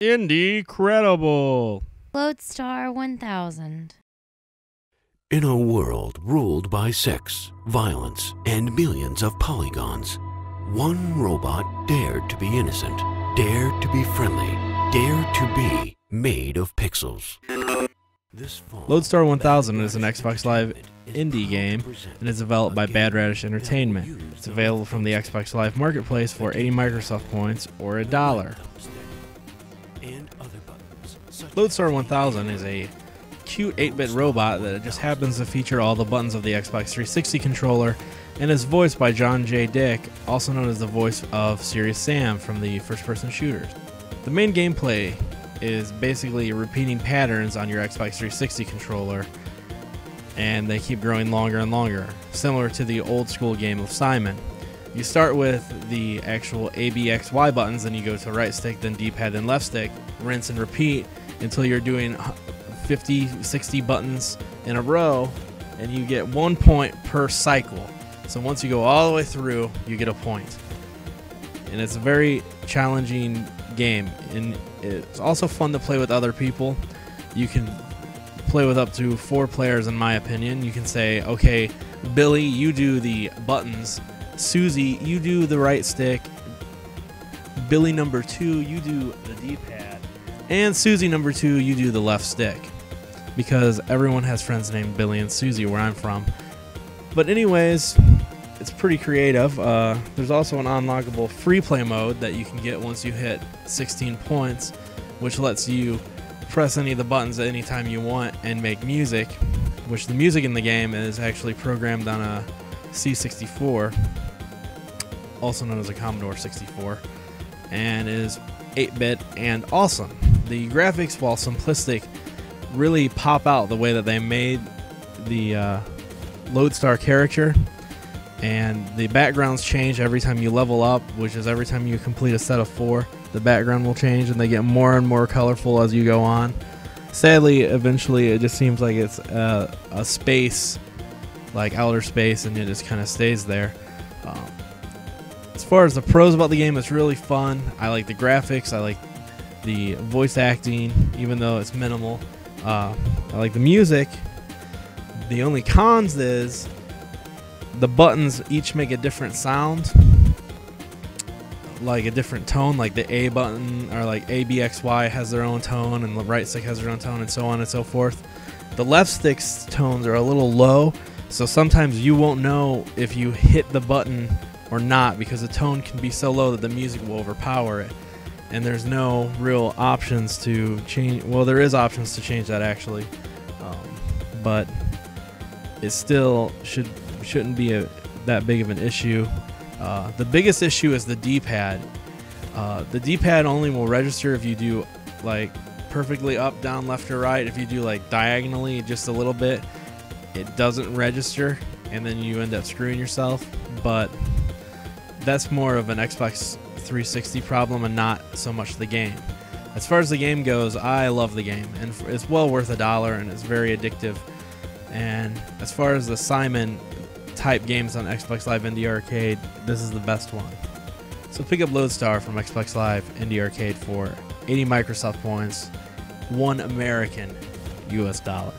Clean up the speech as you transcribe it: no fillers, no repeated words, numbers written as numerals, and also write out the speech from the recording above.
INDIEcredible. Lodestar 1000. In a world ruled by sex, violence, and millions of polygons, one robot dared to be innocent, dared to be friendly, dared to be made of pixels. Lodestar 1000 is an Xbox Live indie game and is developed by Bad Radish Entertainment. It's available from the Xbox Live Marketplace for 80 Microsoft points or $1. Lodestar 1000 is a cute 8-bit robot that just happens to feature all the buttons of the Xbox 360 controller and is voiced by John J. Dick, also known as the voice of Serious Sam from the first-person shooters. The main gameplay is basically repeating patterns on your Xbox 360 controller, and they keep growing longer and longer, similar to the old school game of Simon. You start with the actual A, B, X, Y buttons, then you go to right stick, then D-pad, then left stick, rinse and repeat until you're doing 50, 60 buttons in a row, and you get 1 point per cycle. So once you go all the way through, you get a point. And it's a very challenging game, and it's also fun to play with other people. You can play with up to 4 players, in my opinion. You can say, okay, Billy, you do the buttons. Susie, you do the right stick. Billy number 2, you do the D-pad. And Susie number 2, you do the left stick. Because everyone has friends named Billy and Susie where I'm from. But anyways, it's pretty creative. There's also an unlockable free play mode that you can get once you hit 16 points, which lets you press any of the buttons at any time you want and make music, which the music in the game is actually programmed on a C64, also known as a Commodore 64, and is 8-bit and awesome. The graphics, while simplistic, really pop out the way that they made the Lodestar character, and the backgrounds change every time you level up, which is every time you complete a set of 4, the background will change and they get more and more colorful as you go on. Sadly, eventually it just seems like it's a space, like outer space, and it just kind of stays there. As far as the pros about the game, it's really fun. I like the graphics, I like the voice acting, even though it's minimal. I like the music. The only cons is the buttons each make a different sound, like a different tone. Like the A button, or like A, B, X, Y has their own tone, and the right stick has their own tone, and so on and so forth. The left stick's tones are a little low, so sometimes you won't know if you hit the button or not, because the tone can be so low that the music will overpower it. And there's no real options to change. Well, there is options to change that actually, but it still shouldn't be that big of an issue. The biggest issue is the D-pad. The D-pad only will register if you do like perfectly up, down, left, or right. If you do like diagonally just a little bit, it doesn't register, and then you end up screwing yourself. But that's more of an Xbox 360 problem and not so much the game. As far as the game goes, I love the game, and it's well worth $1, and it's very addictive. And as far as the Simon type games on Xbox Live Indie Arcade, this is the best one. So pick up Lodestar from Xbox Live Indie Arcade for 80 Microsoft points, $1 American US dollar.